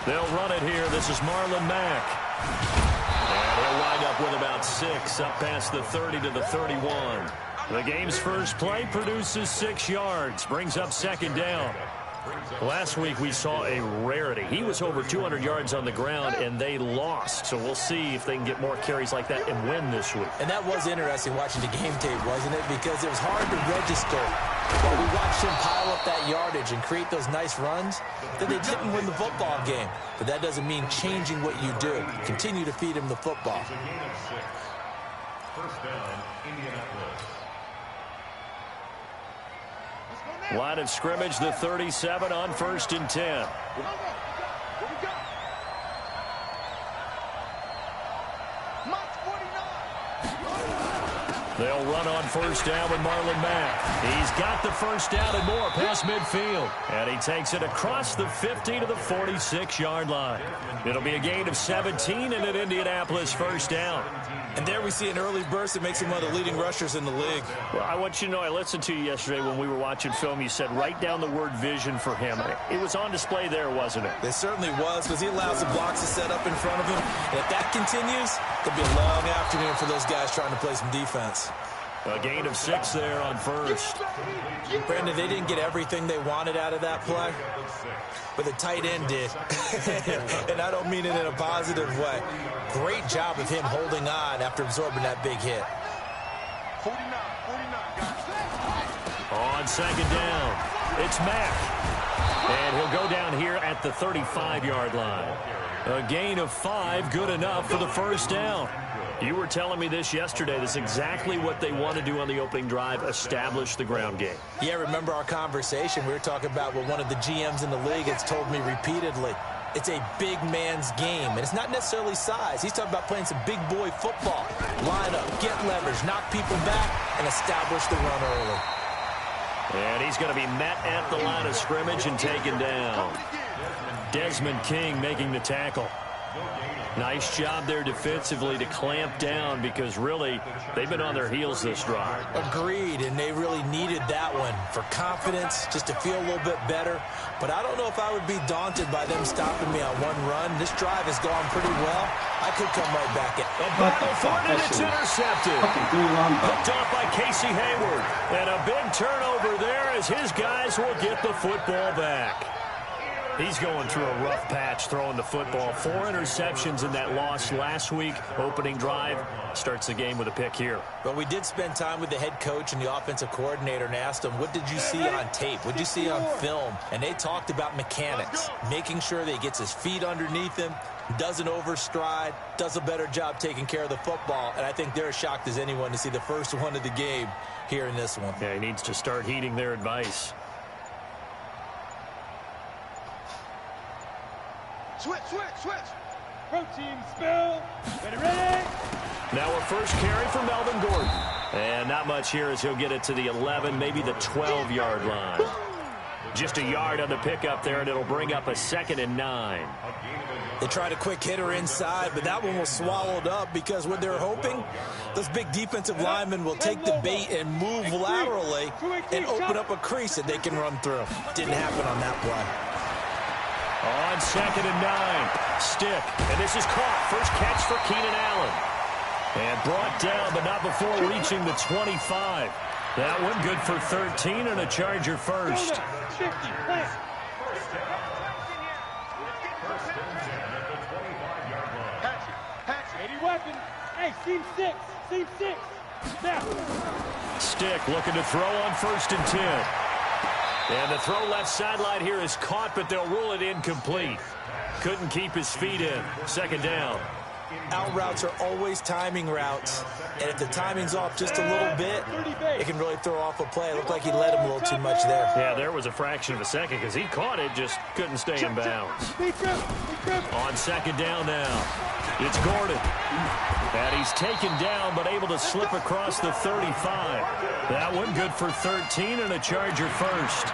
They'll run it here. This is Marlon Mack. And he'll wind up with about 6 up past the 30 to the 31. The game's first play produces 6 yards, brings up second down. Last week we saw a rarity. He was over 200 yards on the ground, and they lost. So we'll see if they can get more carries like that and win this week. And that was interesting watching the game tape, wasn't it? Because it was hard to register. While we watched him pile up that yardage and create those nice runs, that they didn't win the football game. But that doesn't mean changing what you do. Continue to feed him the football. First down, Indianapolis. Line of scrimmage, the 37 on 1st and 10. They'll run on 1st down with Marlon Mack. He's got the first down and more past midfield. And he takes it across the 50 to the 46-yard line. It'll be a gain of 17 and an Indianapolis first down. And there we see an early burst that makes him one of the leading rushers in the league. Well, I want you to know, I listened to you yesterday when we were watching film. You said write down the word vision for him. It was on display there, wasn't it? It certainly was, because he allows the blocks to set up in front of him. And if that continues, it'll be a long afternoon for those guys trying to play some defense. A gain of 6 there on 1st. Brandon, they didn't get everything they wanted out of that play, but the tight end did. And I don't mean it in a positive way. Great job of him holding on after absorbing that big hit. 49, On 2nd down, it's Mack. And he'll go down here at the 35-yard line. A gain of 5, good enough for the first down. You were telling me this yesterday. This is exactly what they want to do on the opening drive, establish the ground game. Yeah, remember our conversation? We were talking about what one of the GMs in the league has told me repeatedly. It's a big man's game, and it's not necessarily size. He's talking about playing some big boy football. Line up, get leverage, knock people back, and establish the run early. And he's going to be met at the line of scrimmage and taken down. Desmond King making the tackle. Nice job there defensively to clamp down, because really they've been on their heels this drive. Agreed, and they really needed that one for confidence, just to feel a little bit better. But I don't know if I would be daunted by them stopping me on one run. This drive has gone pretty well. I could come right back in. A battle for it, and it's intercepted. Hooked off by Casey Hayward. And a big turnover there as his guys will get the football back. He's going through a rough patch throwing the football. 4 interceptions in that loss last week. Opening drive starts the game with a pick here. But we did spend time with the head coach and the offensive coordinator and asked them, what did you see on tape? What did you see on film? And they talked about mechanics, making sure that he gets his feet underneath him, doesn't overstride, does a better job taking care of the football. And I think they're as shocked as anyone to see the first one of the game here in this one. Yeah, he needs to start heeding their advice. Switch. Protein spill. Ready. Now a first carry for Melvin Gordon. And not much here as he'll get it to the 11, maybe the 12-yard line. Just a yard on the pickup there, and it'll bring up a 2nd and 9. They tried a quick hitter inside, but that one was swallowed up, because what they're hoping, those big defensive linemen will take the bait and move laterally and open up a crease that they can run through. Didn't happen on that play. On 2nd and 9, Stick, and this is caught. First catch for Keenan Allen. And brought down, but not before reaching the 25. That one good for 13 and a Charger first. Weapon. Hey, seam 6. Now. Stick looking to throw on 1st and 10. And the throw left sideline here is caught, but they'll rule it incomplete. Couldn't keep his feet in. 2nd down. Out routes are always timing routes, and if the timing's off just a little bit, it can really throw off a play. It looked like he let him a little too much there. Yeah, there was a fraction of a second because he caught it, just couldn't stay in bounds. On 2nd down now, it's Gordon. And he's taken down, but able to slip across the 35. That one good for 13 and a Charger first.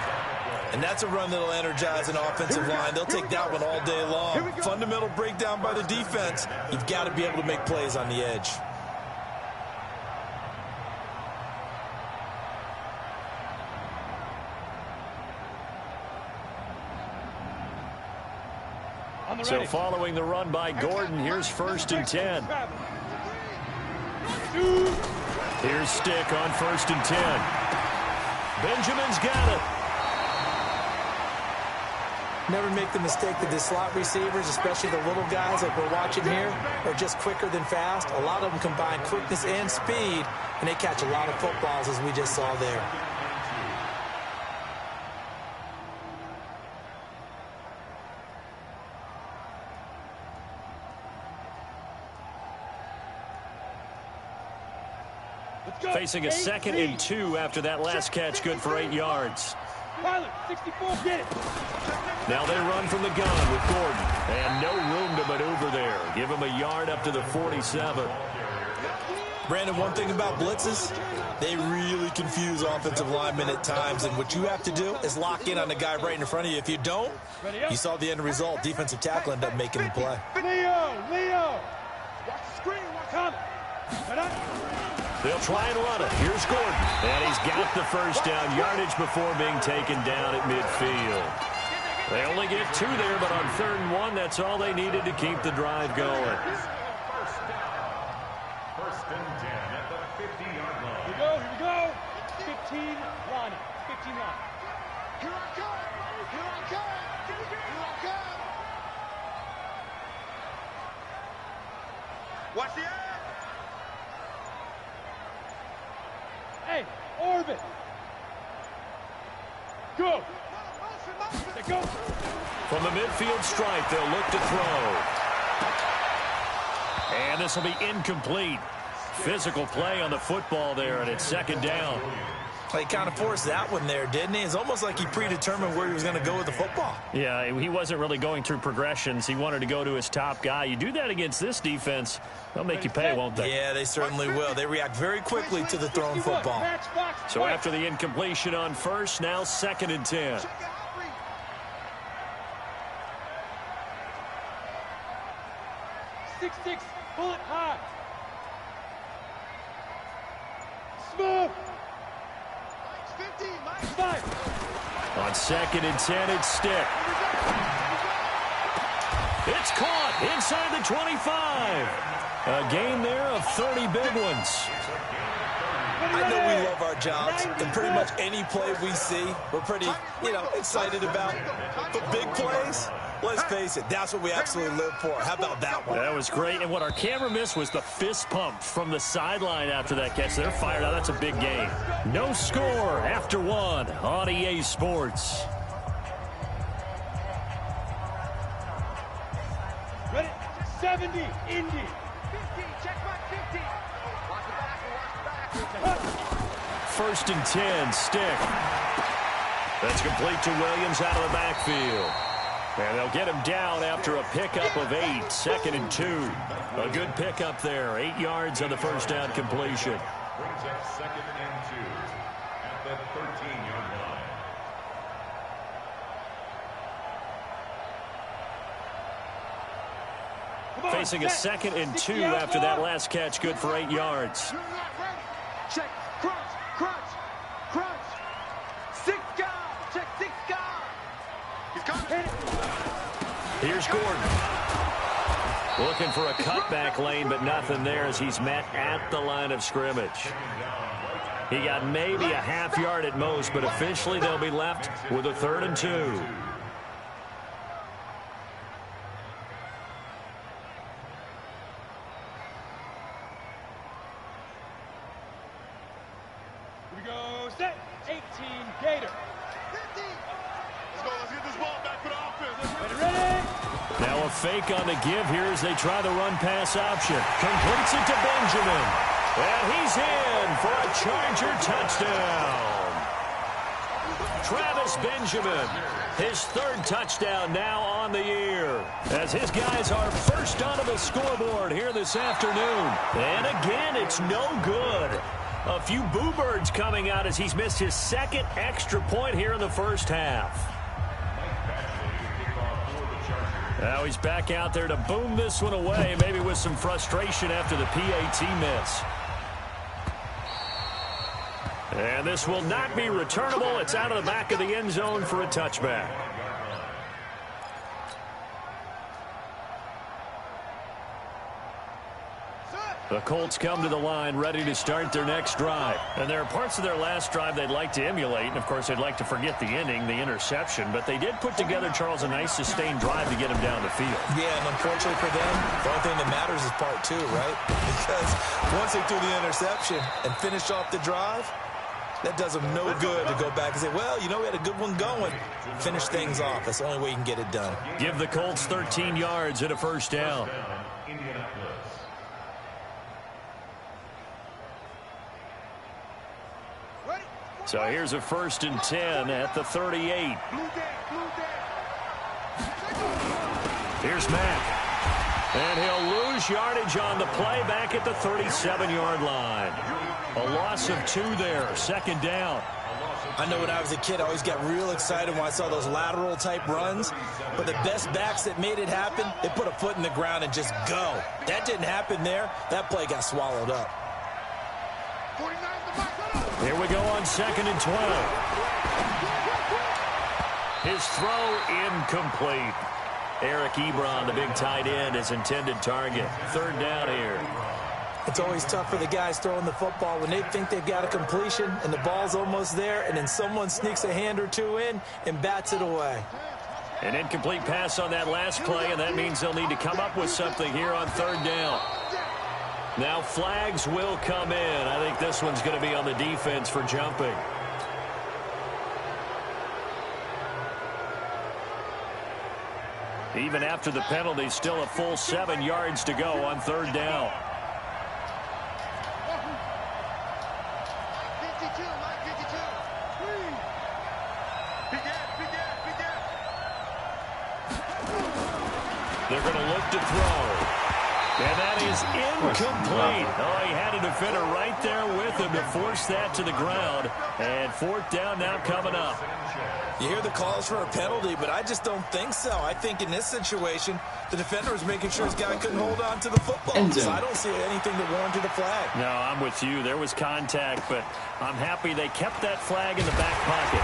And that's a run that'll energize an offensive line. They'll take that one all day long. Fundamental breakdown by the defense. You've got to be able to make plays on the edge. So following the run by Gordon, here's 1st and 10. Here's Stick on 1st and 10. Benjamin's got it. Never make the mistake that the slot receivers, especially the little guys like we're watching here, are just quicker than fast. A lot of them combine quickness and speed, and they catch a lot of footballs, as we just saw there. Facing a 2nd and 2 after that last catch, good for 8 yards. Pilot, 64, get it. Now they run from the gun with Gordon. And no room to maneuver there. Give him a yard up to the 47. Brandon, one thing about blitzes, they really confuse offensive linemen at times. And what you have to do is lock in on the guy right in front of you. If you don't, you saw the end result. Defensive tackle ended up making the play. Leo. Watch the screen. Come. They'll try and run it. Here's Gordon. And he's got the first down yardage before being taken down at midfield. They only get 2 there, but on 3rd and 1, that's all they needed to keep the drive going. First and 10 at the 50-yard line. Here we go. 15 line. 15 line. Here I come. Here I come. Here I come. Watch the end. Hey, orbit. Go. Go. From the midfield stripe, they'll look to throw. And this will be incomplete. Physical play on the football there, and it's 2nd down. He kind of forced that one there, didn't he? It's almost like he predetermined where he was going to go with the football. Yeah, he wasn't really going through progressions. He wanted to go to his top guy. You do that against this defense, they'll make you pay, won't they? Yeah, they certainly will. They react very quickly to the thrown football. So after the incompletion on 1st, now 2nd and 10. 6-6, bullet high. Smooth. 5. On 2nd and 10, it's Stick. It's caught inside the 25. A gain there of 30 big ones. I know we love our jobs, and pretty much any play we see, we're pretty, excited about. But big plays, let's face it, that's what we absolutely live for. How about that one? That was great, and what our camera missed was the fist pump from the sideline after that catch. They're fired out. That's a big game. No score after 1 on EA Sports. Ready? 70, Indy. 50, check back 50. Watch the back, watch the back. 1st and 10, Stick. That's complete to Williams out of the backfield. And they'll get him down after a pickup of 8, 2nd and 2. A good pickup there, 8 yards on the first down completion. Brings up 2nd and 2 at the 13-yard line. Facing a 2nd and 2 after that last catch, good for 8 yards. Check, crunch, crunch, crunch. 6 guard, check 6 guard. He's coming. Here's Gordon. Looking for a cutback lane, but nothing there as he's met at the line of scrimmage. He got maybe a half yard at most, but officially they'll be left with a 3rd and 2. Here we go, set, 18, Gator. 50. Let's get this ball back for the offense. Ready? Now a fake on the give here as they try the run-pass option. Completes it to Benjamin. And he's in for a Charger touchdown. Travis Benjamin, his 3rd touchdown now on the year, as his guys are first onto the scoreboard here this afternoon. And again, it's no good. A few boo birds coming out as he's missed his 2nd extra point here in the first half. Now he's back out there to boom this one away, maybe with some frustration after the PAT miss. And this will not be returnable. It's out of the back of the end zone for a touchback. The Colts come to the line ready to start their next drive. And there are parts of their last drive they'd like to emulate. And, of course, they'd like to forget the inning, the interception. But they did put together, Charles, a nice sustained drive to get him down the field. Yeah, and unfortunately for them, the only thing that matters is part two, right? Because once they threw the interception and finished off the drive, that does them no good to go back and say, well, you know, we had a good one going. Finish things off. That's the only way you can get it done. Give the Colts 13 yards and a first down. So here's a 1st and 10 at the 38. Here's Mack. And he'll lose yardage on the play back at the 37-yard line. A loss of 2 there, 2nd down. I know when I was a kid, I always got real excited when I saw those lateral-type runs. But the best backs that made it happen, they put a foot in the ground and just go. That didn't happen there. That play got swallowed up. Here we go on 2nd and 12. His throw incomplete. Eric Ebron, the big tight end, his intended target. 3rd down here. It's always tough for the guys throwing the football when they think they've got a completion and the ball's almost there, and then someone sneaks a hand or two in and bats it away. An incomplete pass on that last play, and that means they'll need to come up with something here on 3rd down. Now flags will come in. I think this one's going to be on the defense for jumping. Even after the penalty, still a full 7 yards to go on 3rd down. 52, line 52. They're going to look to throw. And that is incomplete. Oh, he had a defender right there with him to force that to the ground. And 4th down now coming up. You hear the calls for a penalty, but I just don't think so. I think in this situation, the defender was making sure his guy couldn't hold on to the football. So I don't see anything that warranted a flag. No, I'm with you. There was contact, but I'm happy they kept that flag in the back pocket.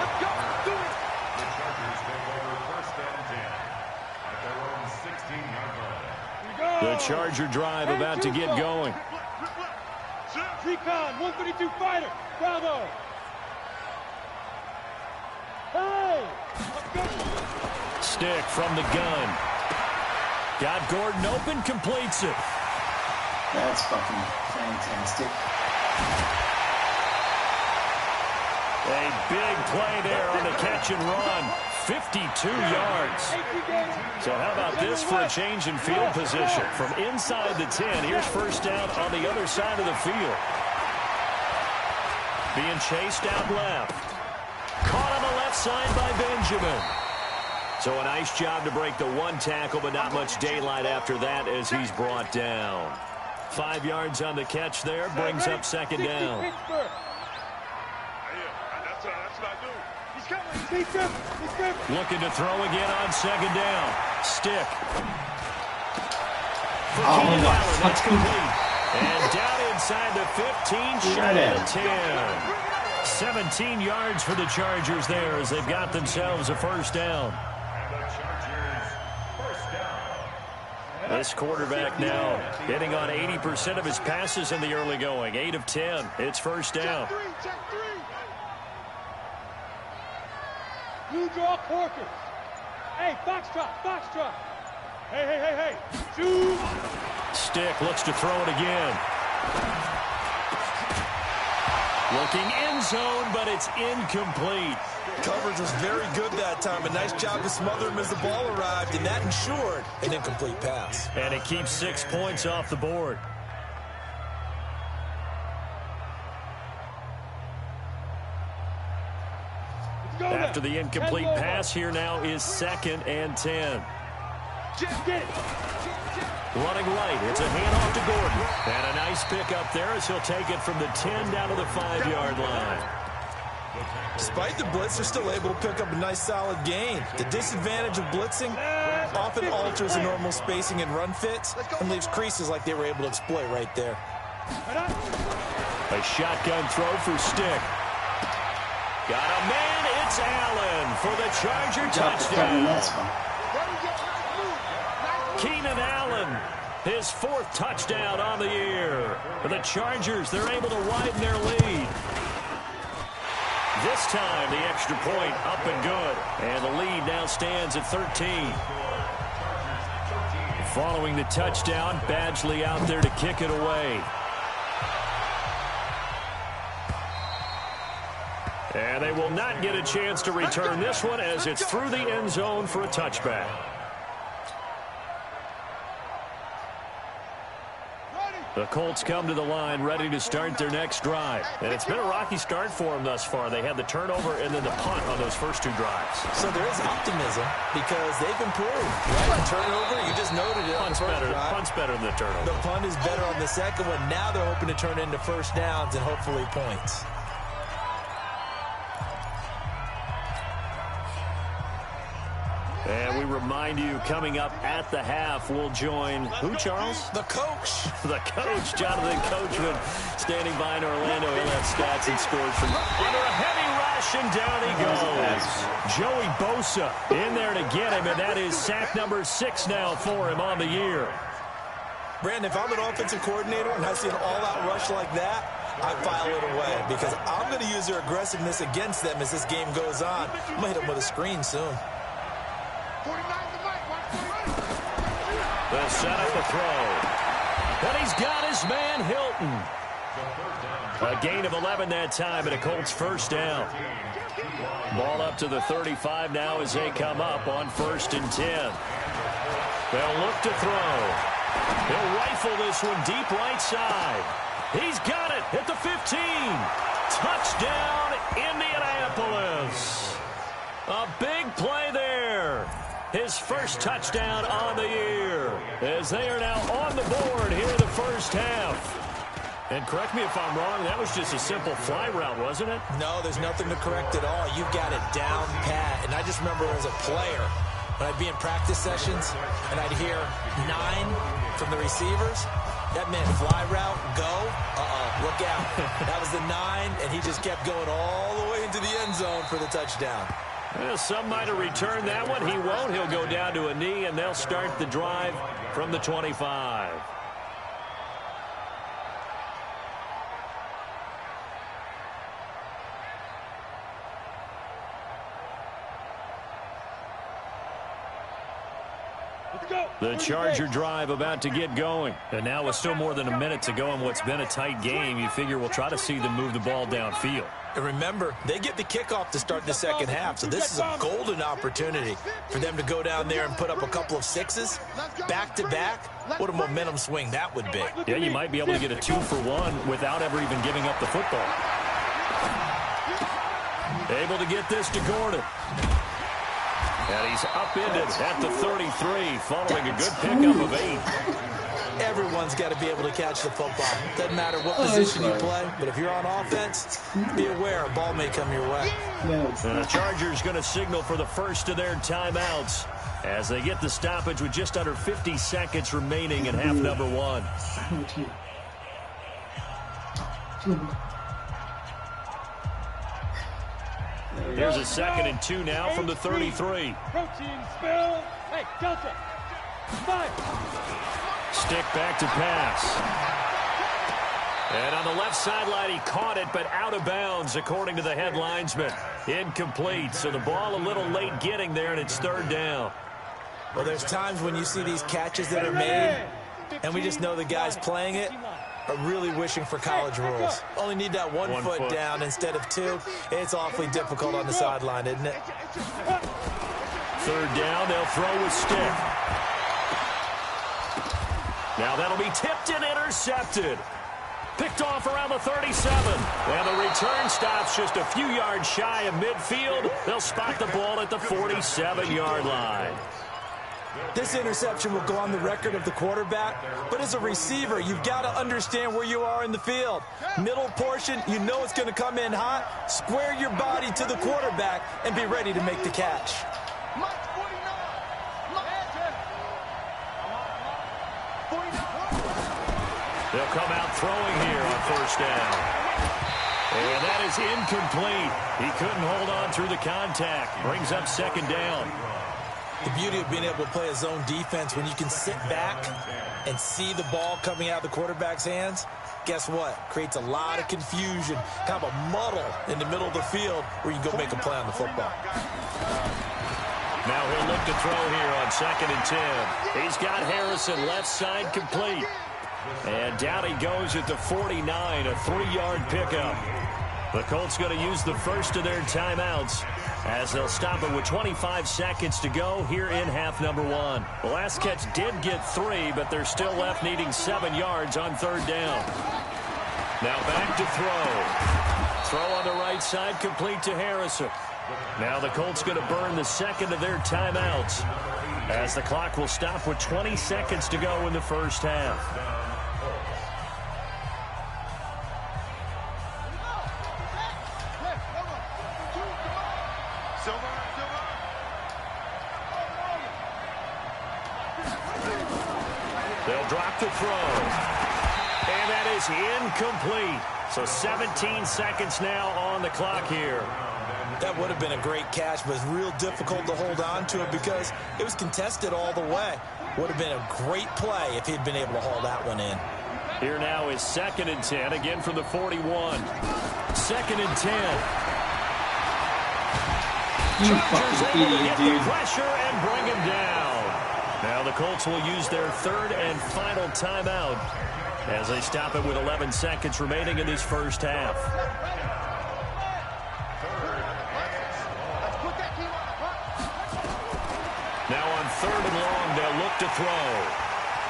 Let's go. Do it. The Chargers take over 1st and 10 at their own 16-yard line. The Charger drive about to get going. Recon, 132 fighter. Bravo. Hey. Stick from the gun. Got Gordon open, completes it. That's fucking fantastic. A big play there on the catch and run. 52 yards. So how about this for a change in field position? From inside the 10, here's 1st down on the other side of the field. Being chased out left. Caught on the left side by Benjamin. So a nice job to break the 1 tackle, but not much daylight after that as he's brought down. 5 yards on the catch there, brings up 2nd down. Looking to throw again on 2nd down. Stick. For Keenan Allen, that's complete. And down inside the 15, shy of 10. 17 yards for the Chargers there as they've got themselves a 1st down. This quarterback now hitting on 80% of his passes in the early going. 8 of 10. It's 1st down. Check 3. Blue draw Corker. Hey, foxtrot. Hey. Shoot. Stick looks to throw it again. Looking end zone, but it's incomplete. Coverage was very good that time. A nice job to smother him as the ball arrived, and that ensured an incomplete pass. And it keeps 6 points off the board. After the incomplete pass, here now is 2nd and 10. Running right, it's a handoff to Gordon. And a nice pick up there as he'll take it from the 10 down to the 5-yard line. Despite the blitz, they're still able to pick up a nice solid gain. The disadvantage of blitzing often alters the normal spacing and run fits and leaves creases like they were able to exploit right there. A shotgun throw for Stick. Got a man, it's Allen for the Charger touchdown. Keenan Allen, his 4th touchdown on the year. For the Chargers, they're able to widen their lead. This time, the extra point up and good. And the lead now stands at 13. Following the touchdown, Badgley out there to kick it away. And they will not get a chance to return this one as it's through the end zone for a touchback. The Colts come to the line ready to start their next drive. And it's been a rocky start for them thus far. They had the turnover and then the punt on those first 2 drives. So there is optimism because they've improved. Right? Turnover, you just noted it. Punt's better than the turnover. The punt is better on the second one. Now they're hoping to turn into first downs and hopefully points. And we remind you, coming up at the half, we'll join who, Charles? The coach. The coach, Jonathan Coachman, standing by in Orlando. He'll have stats and scores from under a heavy rush, and down he goes. Joey Bosa in there to get him, and that is sack number 6 now for him on the year. Brandon, if I'm an offensive coordinator and I see an all-out rush like that, I file it away because I'm going to use their aggressiveness against them as this game goes on. I'm going to hit them with a screen soon. They'll set up the throw. And he's got his man, Hilton. A gain of 11 that time, and a Colts first down. Ball up to the 35 now as they come up on 1st and 10. They'll look to throw. He'll rifle this one deep right side. He's got it at the 15. Touchdown, Indianapolis. A big play there. His first touchdown on the year as they are now on the board here in the first half. And correct me if I'm wrong, that was just a simple fly route, wasn't it? No, there's nothing to correct at all. You've got it down pat. And I just remember as a player, when I'd be in practice sessions and I'd hear 9 from the receivers, that meant fly route, go, look out. That was the 9, and he just kept going all the way into the end zone for the touchdown. Well, some might have returned that one. He won't. He'll go down to a knee, and they'll start the drive from the 25. The Charger drive about to get going. And now with still more than a minute to go in what's been a tight game, you figure we'll try to see them move the ball downfield. And remember, they get the kickoff to start the second half, so this is a golden opportunity for them to go down there and put up a couple of 6s back-to-back. What a momentum swing that would be. Yeah, you might be able to get a 2-for-1 without ever even giving up the football. Able to get this to Gordon. And he's upended at the 33, following a good pickup of 8. Everyone's got to be able to catch the football. Doesn't matter what position you play, but if you're on offense, be aware a ball may come your way. And the Chargers going to signal for the first of their timeouts as they get the stoppage with just under 50 seconds remaining in half number 1. Here's a 2nd and 2 now from the 33. Protein spill. Hey, Delta. 5. Stick back to pass. And on the left sideline, he caught it, but out of bounds, according to the head linesman. Incomplete, so the ball a little late getting there, and it's 3rd down. Well, there's times when you see these catches that are made, and we just know the guys playing it are really wishing for college rules. Only need that one foot down instead of 2. It's awfully difficult on the sideline, isn't it? 3rd down, they'll throw with stick. Now that'll be tipped and intercepted. Picked off around the 37. And the return stops just a few yards shy of midfield. They'll spot the ball at the 47-yard line. This interception will go on the record of the quarterback, but as a receiver, you've got to understand where you are in the field. Middle portion, you know it's going to come in hot. Square your body to the quarterback and be ready to make the catch. They'll come out throwing here on 1st down. And that is incomplete. He couldn't hold on through the contact. Brings up 2nd down. The beauty of being able to play a zone defense when you can sit back and see the ball coming out of the quarterback's hands, guess what? Creates a lot of confusion, kind of a muddle in the middle of the field where you can go make a play on the football. Now he'll look to throw here on 2nd and 10. He's got Harrison left side complete. And down he goes at the 49, a 3-yard pickup. The Colts going to use the first of their timeouts as they'll stop it with 25 seconds to go here in half number 1. The last catch did get 3, but they're still left needing 7 yards on 3rd down. Now back to throw. Throw on the right side, complete to Harrison. Now the Colts going to burn the second of their timeouts as the clock will stop with 20 seconds to go in the first half. They'll drop the throw. And that is incomplete. So 17 seconds now on the clock here. That would have been a great catch, but it's real difficult to hold on to it because it was contested all the way. Would have been a great play if he'd been able to haul that one in. Here now is 2nd and 10, again from the 41. 2nd and 10. You fucking idiot, dude. Pressure and bring him down. Now the Colts will use their 3rd and final timeout as they stop it with 11 seconds remaining in this first half. Now on 3rd and long, they'll look to throw.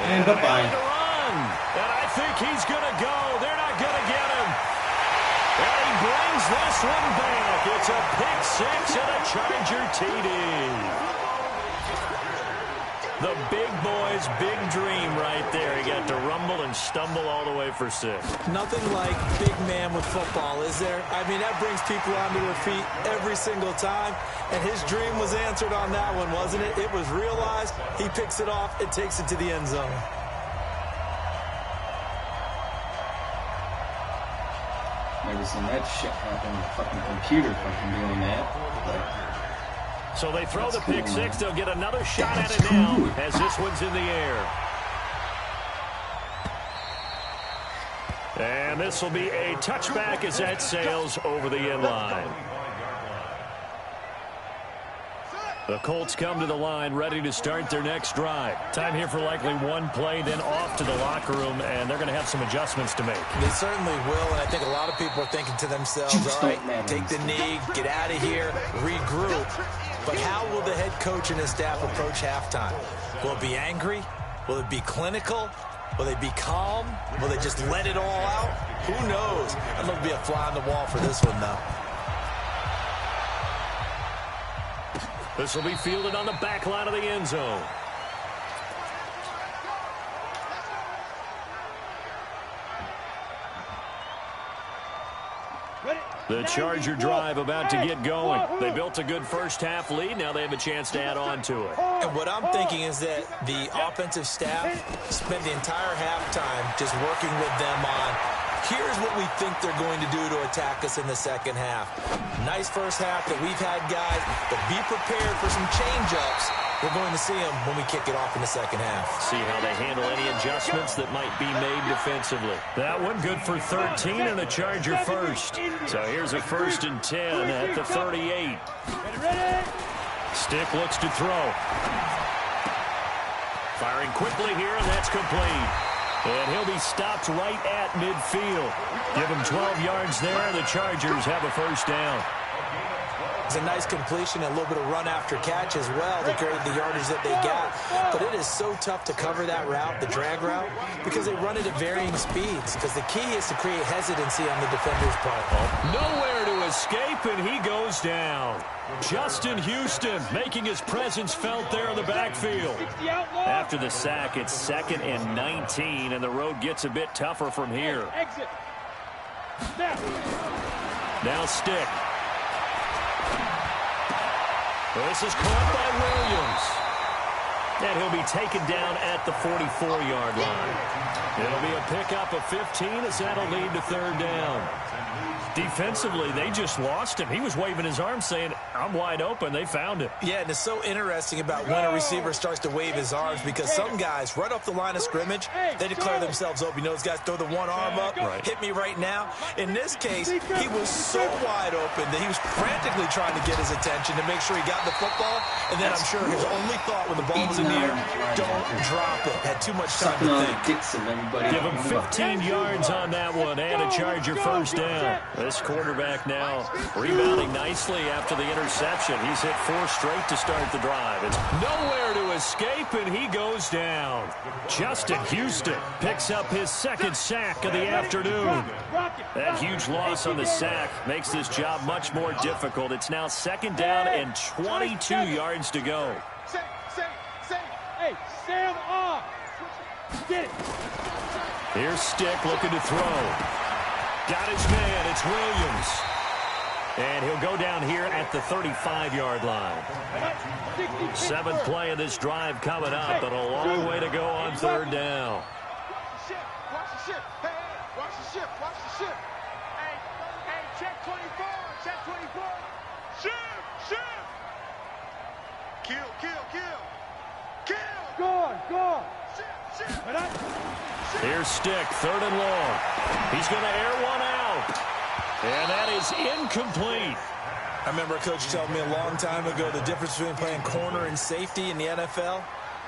And bye-bye. And I think he's going to go. They're not going to get him. And he brings this one back. It's a pick 6 and a Charger TD. The big boy's big dream right there. He got to rumble and stumble all the way for 6. Nothing like big man with football, is there? I mean, that brings people onto their feet every single time. And his dream was answered on that one, wasn't it? It was realized. He picks it off and takes it to the end zone. Never seen that shit happen. The fucking computer fucking doing that. But so they throw the pick 6. They'll get another shot at it now as this one's in the air. And this will be a touchback as that sails over the end line. The Colts come to the line ready to start their next drive. Time here for likely one play, then off to the locker room, and they're going to have some adjustments to make. They certainly will, and I think a lot of people are thinking to themselves, all right, take the knee, get out of here, regroup. But how will the head coach and his staff approach halftime? Will it be angry? Will it be clinical? Will they be calm? Will they just let it all out? Who knows? I'd love to be a fly on the wall for this one, though. This will be fielded on the back line of the end zone. The Charger drive about to get going. They built a good first half lead. Now they have a chance to add on to it. And what I'm thinking is that the offensive staff spent the entire halftime just working with them on, here's what we think they're going to do to attack us in the second half. Nice first half that we've had, guys, but be prepared for some change-ups. We're going to see them when we kick it off in the second half. See how they handle any adjustments that might be made defensively. That one good for 13 and the Charger first. So here's a 1st and 10 at the 38. Stick looks to throw. Firing quickly here, and that's complete. And he'll be stopped right at midfield. Give him 12 yards there. The Chargers have a first down. It's a nice completion, a little bit of run after catch as well to create the yardage that they got. But it is so tough to cover that route, the drag route, because they run it at varying speeds. Because the key is to create hesitancy on the defender's part. Nowhere to escape, and he goes down. Justin Houston making his presence felt there in the backfield. After the sack, it's 2nd and 19, and the road gets a bit tougher from here. Now Stick. This is caught by Williams. And he'll be taken down at the 44-yard line. It'll be a pickup of 15 as that'll lead to third down. Defensively, they just lost him. He was waving his arms saying, I'm wide open. They found him. Yeah, and it's so interesting about when a receiver starts to wave his arms because some guys, right off the line of scrimmage, they declare themselves open. You know, those guys throw the one arm up, hit me right now. In this case, he was so wide open that he was frantically trying to get his attention to make sure he got the football. And then I'm sure his only thought when the ball was in the air, don't drop it. Had too much time to think. Give him 15 yards on that one and a Charger first down. This quarterback now rebounding nicely after the interception. He's hit 4 straight to start the drive. It's nowhere to escape, and he goes down. Justin Houston picks up his second sack of the afternoon. That huge loss on the sack makes this job much more difficult. It's now second down and 22 yards to go. Hey, Sam off. Get it. Here's Stick looking to throw. Got his man. It's Williams. And he'll go down here at the 35-yard line. 7th play of this drive coming up, but a long way to go on third down. Watch the ship. Hey, watch the ship. Watch the ship. Hey, check 24. Check 24. Ship. Kill. Go. Ship. Here's Stick, 3rd and long. He's going to air one out. And that is incomplete. I remember a coach telling me a long time ago the difference between playing corner and safety in the NFL.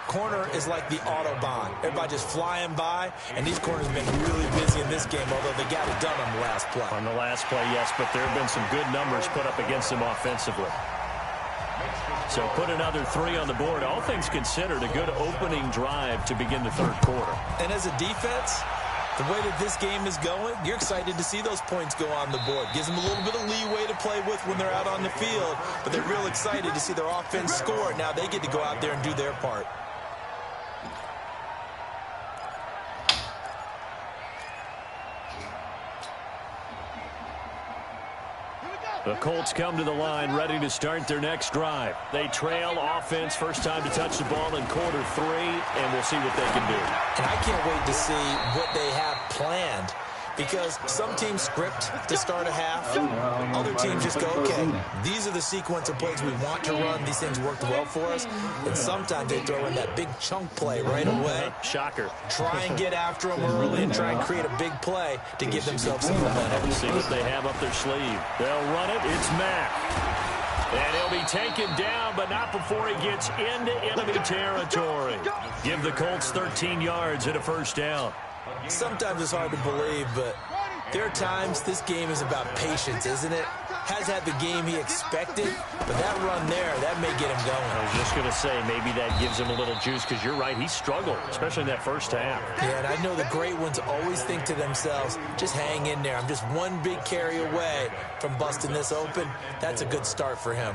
Corner is like the Autobahn. Everybody just flying by, and these corners have been really busy in this game, although they got it done on the last play. On the last play, yes, but there have been some good numbers put up against them offensively. So put another 3 on the board. All things considered, a good opening drive to begin the third quarter. And as a defense, the way that this game is going, you're excited to see those points go on the board. Gives them a little bit of leeway to play with when they're out on the field, but they're real excited to see their offense score. Now they get to go out there and do their part. The Colts come to the line ready to start their next drive. They trail offense, first time to touch the ball in quarter 3, and we'll see what they can do. And I can't wait to see what they have planned, because some teams script to start a half. Other teams just go, okay, these are the sequence of plays we want to run. These things worked well for us. And sometimes they throw in that big chunk play right away. Shocker. Try and get after them early and try and create a big play to give themselves some momentum. See what they have up their sleeve. They'll run it. It's Mack. And he'll be taken down, but not before he gets into enemy territory. Give the Colts 13 yards and a first down. Sometimes it's hard to believe, but there are times this game is about patience, isn't it? Has had the game he expected, but that run there, that may get him going. I was just going to say, maybe that gives him a little juice, because you're right, he struggled, especially in that first half. Yeah, and I know the great ones always think to themselves, just hang in there. I'm just one big carry away from busting this open. That's a good start for him.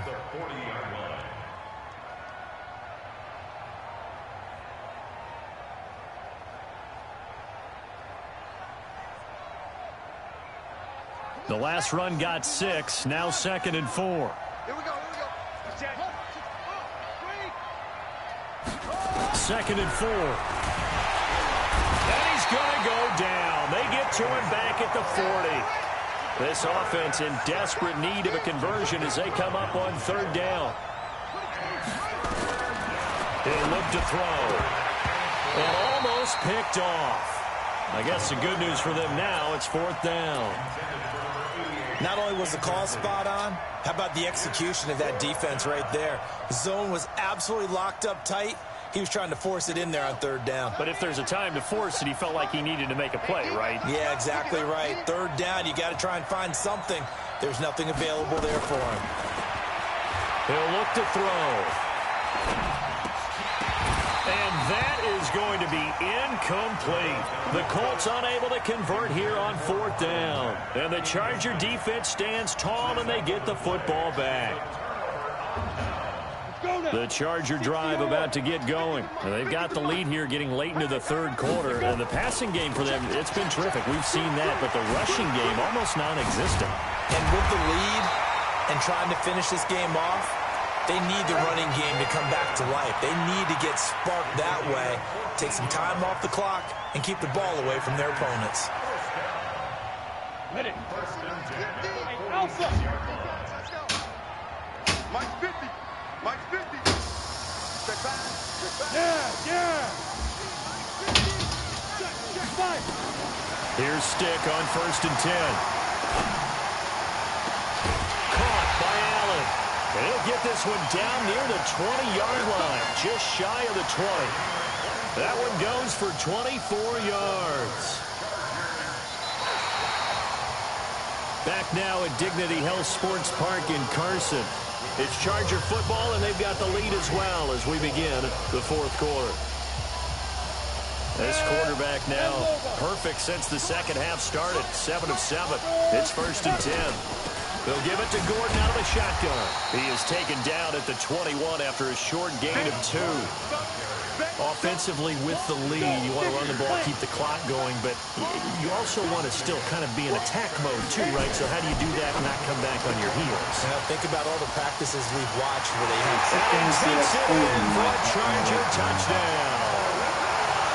The last run got 6, now 2nd and 4. Here we go. 2nd and 4. And he's going to go down. They get to him back at the 40. This offense in desperate need of a conversion as they come up on third down. They look to throw. And almost picked off. I guess the good news for them now, it's 4th down. Not only was the call spot on, how about the execution of that defense right there? The zone was absolutely locked up tight. He was trying to force it in there on third down. But if there's a time to force it, he felt like he needed to make a play, right? Yeah, exactly right. Third down, you got to try and find something. There's nothing available there for him. He'll look to throw. And that is going to be incomplete. The Colts unable to convert here on 4th down. And the Charger defense stands tall, and they get the football back. The Charger drive about to get going. And they've got the lead here getting late into the third quarter. And the passing game for them, it's been terrific. We've seen that, but the rushing game almost non-existent. And with the lead and trying to finish this game off, They need the running game to come back to life. They need to get sparked that way, take some time off the clock, and keep the ball away from their opponents. Ready. Hey, Alpha. Mike's 50. Mike's 50. Check back. Check back. Yeah. Check five. Here's Stick on 1st and 10. Caught by Allen. And he'll get this one down near the 20-yard line, just shy of the 20. That one goes for 24 yards. Back now at Dignity Health Sports Park in Carson. It's Charger football, and they've got the lead as well as we begin the 4th quarter. This quarterback now perfect since the second half started. 7 of 7. It's 1st and 10. They'll give it to Gordon out of the shotgun. He is taken down at the 21 after a short gain of 2. Offensively with the lead, you want to run the ball, keep the clock going, but you also want to still kind of be in attack mode too, right? So how do you do that and not come back on your heels? Think about all the practices we've watched where they have Takes it in for a Charger touchdown.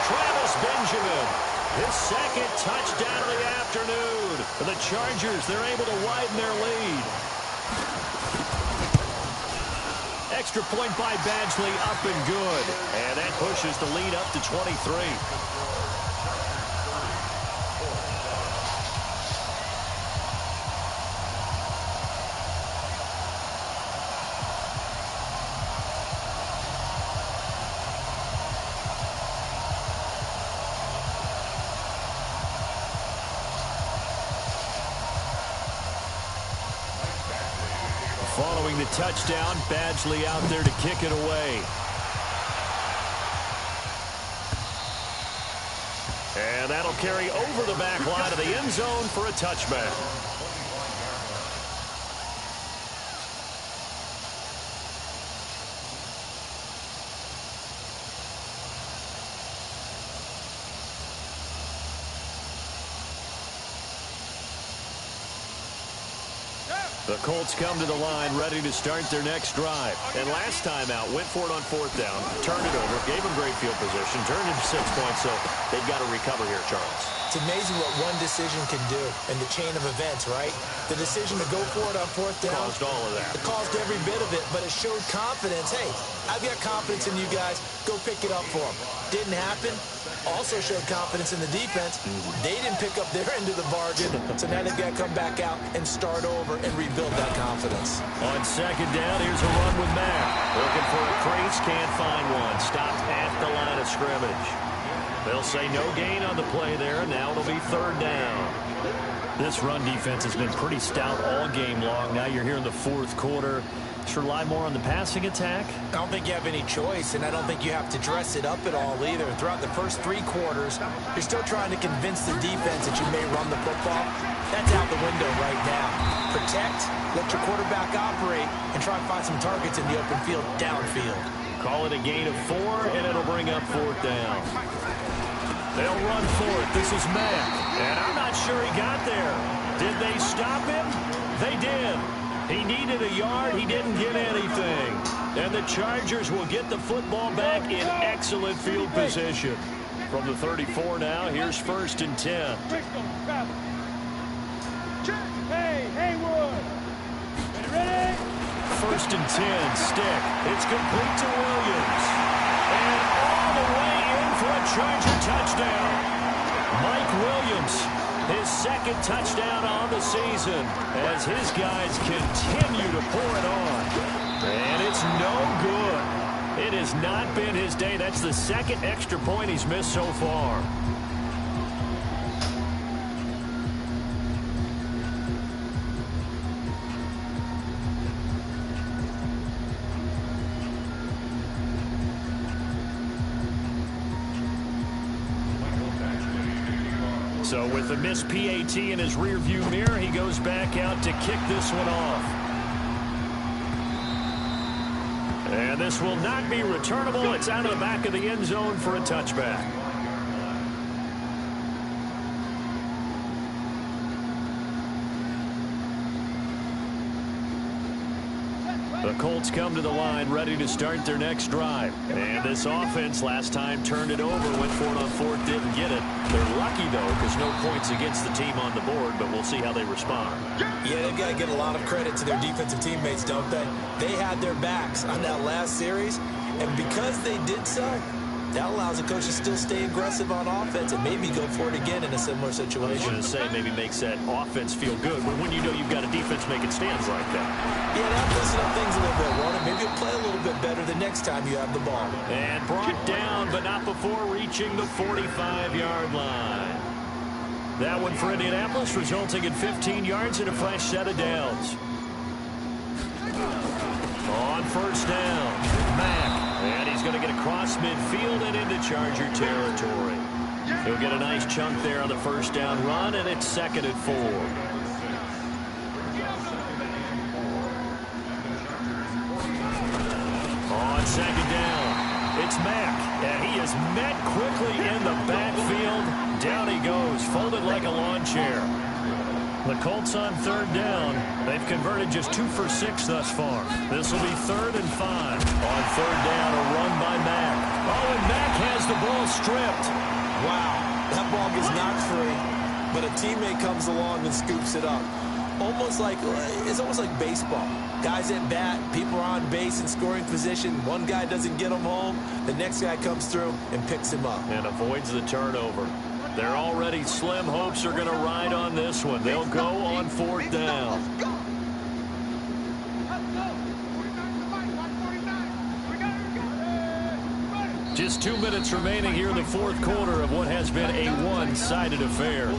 Travis Benjamin, his second touchdown of the afternoon. For the Chargers, they're able to widen their lead. Extra point by Badgley, up and good. And that pushes the lead up to 23. Following the touchdown, Badgley out there to kick it away. And that'll carry over the back line of the end zone for a touchback. The Colts come to the line ready to start their next drive. And last time out, went for it on 4th down, turned it over, gave them great field position, turned into 6 points, so they've got to recover here, Charles. It's amazing what one decision can do in the chain of events, right? The decision to go for it on 4th down. Caused all of that. It caused every bit of it, but it showed confidence. Hey, I've got confidence in you guys. Go pick it up for them. Didn't happen. Also showed confidence in the defense. They didn't pick up their end of the bargain, so now they've got to come back out and start over and rebuild that confidence. On 2nd down, here's a run with Mack. Looking for a crease, can't find one. Stopped at the line of scrimmage. They'll say no gain on the play there. Now it'll be 3rd down. This run defense has been pretty stout all game long. Now you're here in the 4th quarter. Should rely more on the passing attack? I don't think you have any choice, and I don't think you have to dress it up at all either. Throughout the first 3 quarters, you're still trying to convince the defense that you may run the football. That's out the window right now. Protect, let your quarterback operate, and try to find some targets in the open field downfield. Call it a gain of 4, and it'll bring up 4th down. They'll run for it. This is Mack, and I'm not sure he got there. Did they stop him? They did. He needed a yard. He didn't get anything. And the Chargers will get the football back in excellent field position. From the 34 now, here's 1st and 10. Hey, Haywood. Ready? 1st and 10, Stick. It's complete to Williams. And all the way in for a Charger touchdown. Mike Williams, his 2nd touchdown on the season as his guys continue to pour it on. And it's no good. It has not been his day. That's the 2nd extra point he's missed so far. So with the missed PAT in his rearview mirror, he goes back out to kick this one off. And this will not be returnable. It's out of the back of the end zone for a touchback. The Colts come to the line ready to start their next drive. And this offense last time turned it over, went for it on fourth, didn't get it. They're lucky, though, because no points against the team on the board, but we'll see how they respond. Yeah, they've got to give a lot of credit to their defensive teammates, don't they? They had their backs on that last series, and because they did so, that allows the coach to still stay aggressive on offense and maybe go for it again in a similar situation. I was going to say maybe makes that offense feel good when you know you've got a defense making stands like that. Yeah, that'll loosen up things a little bit, won't it? Maybe you'll play a little bit better the next time you have the ball. And brought down, but not before reaching the 45-yard line. That one for Indianapolis, resulting in 15 yards and a fresh set of downs. On first down, Mack. And he's going to get across midfield and into Charger territory. He'll get a nice chunk there on the first down run, and it's 2nd and 4. On 2nd down, it's Mack, and he is met quickly in the backfield. Down he goes, folded like a lawn chair. The Colts on 3rd down. They've converted just 2 for 6 thus far. This will be 3rd and 5. On 3rd down, a run by Mack. Oh, and Mack has the ball stripped. Wow, that ball was knocked free, but a teammate comes along and scoops it up. It's almost like baseball. Guys at bat, people are on base in scoring position. One guy doesn't get him home. The next guy comes through and picks him up. And avoids the turnover. They're already slim hopes are going to ride on this one. They'll go on 4th down. Just 2 minutes remaining here in the 4th quarter of what has been a one-sided affair.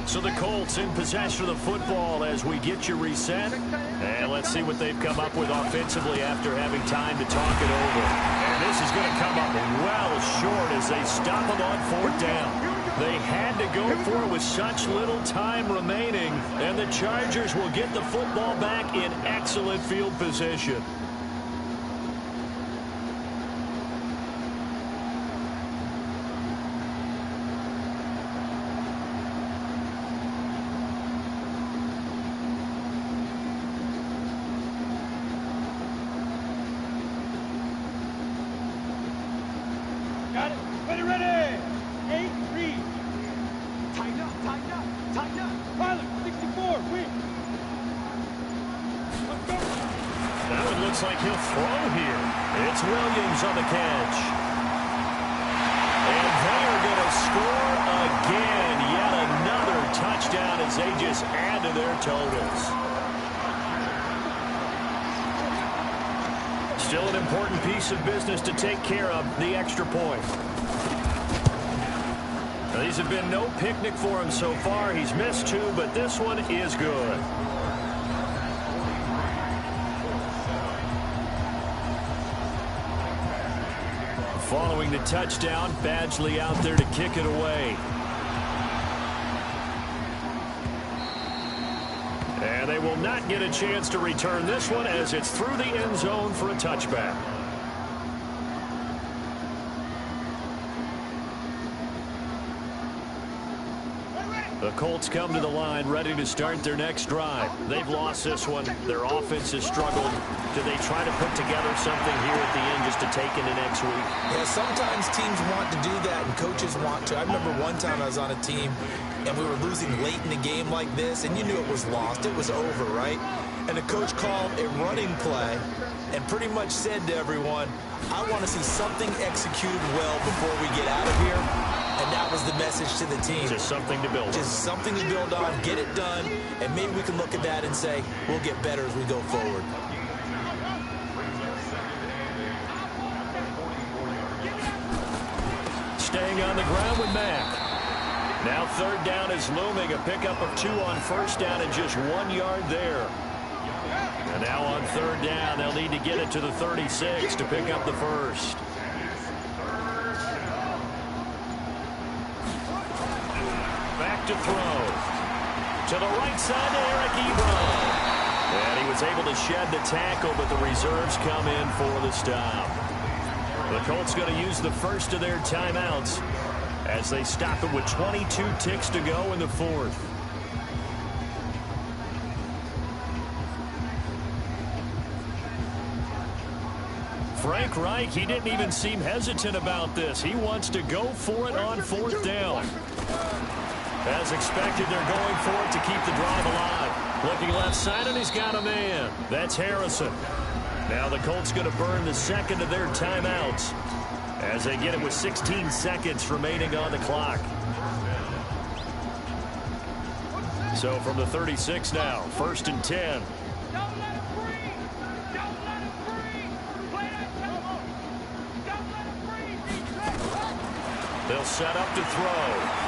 So the Colts in possession of the football as we get you reset. And let's see what they've come up with offensively after having time to talk it over. And this is going to come up well short as they stop them on 4th down. They had to go for it with such little time remaining. And the Chargers will get the football back in excellent field position. Got it. Ready. 8-3. Tighten up. Pilot, 64, win. Let's go. That one looks like he'll throw here. It's Williams on the catch. And they are going to score again. Yet another touchdown as they just add to their totals. Still an important piece of business to take care of, the extra point. Now, these have been no picnic for him so far. He's missed 2, but this one is good. Following the touchdown, Badgley out there to kick it away. And they will not get a chance to return this one as it's through the end zone for a touchback. The Colts come to the line ready to start their next drive. They've lost this one. Their offense has struggled. Do they try to put together something here at the end just to take into next week? Yeah, sometimes teams want to do that and coaches want to. I remember one time I was on a team and we were losing late in the game like this, and you knew it was lost. It was over, right? And the coach called a running play and pretty much said to everyone, I want to see something executed well before we get out of here. And that was the message to the team. Just something to build on. Just something to build on, get it done, and maybe we can look at that and say, we'll get better as we go forward. Staying on the ground with Mack. Now 3rd down is looming. A pickup of 2 on 1st down and just 1 yard there. And now on 3rd down, they'll need to get it to the 36 to pick up the first. Back to throw. To the right side to Eric Ebron. And he was able to shed the tackle, but the reserves come in for the stop. The Colts going to use the first of their timeouts as they stop it with 22 ticks to go in the fourth. Frank Reich, he didn't even seem hesitant about this. He wants to go for it on fourth down. As expected, they're going for it to keep the drive alive. Looking left side, and he's got a man. That's Harrison. Now the Colts going to burn the second of their timeouts as they get it with 16 seconds remaining on the clock. So from the 36 now, 1st and 10. They'll set up to throw.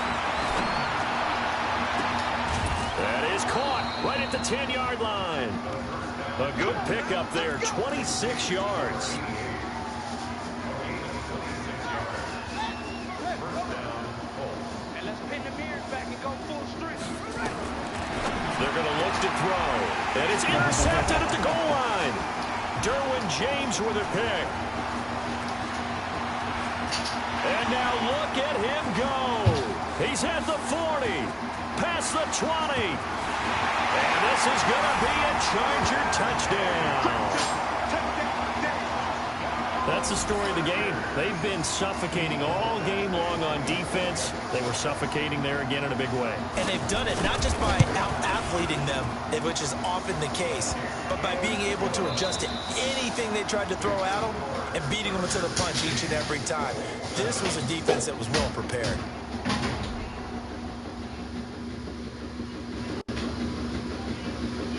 That is caught right at the 10-yard line. A good pickup there, 26 yards. And let's pin the mirrors back and go full strength. They're going to look to throw. And it's intercepted at the goal line. Derwin James with a pick. And now look at him go. He's at the 40, past the 20. And this is going to be a Charger touchdown. That's the story of the game. They've been suffocating all game long on defense. They were suffocating there again in a big way. And they've done it not just by out-athleting them, which is often the case, but by being able to adjust to anything they tried to throw at them and beating them to the punch each and every time. This was a defense that was well prepared.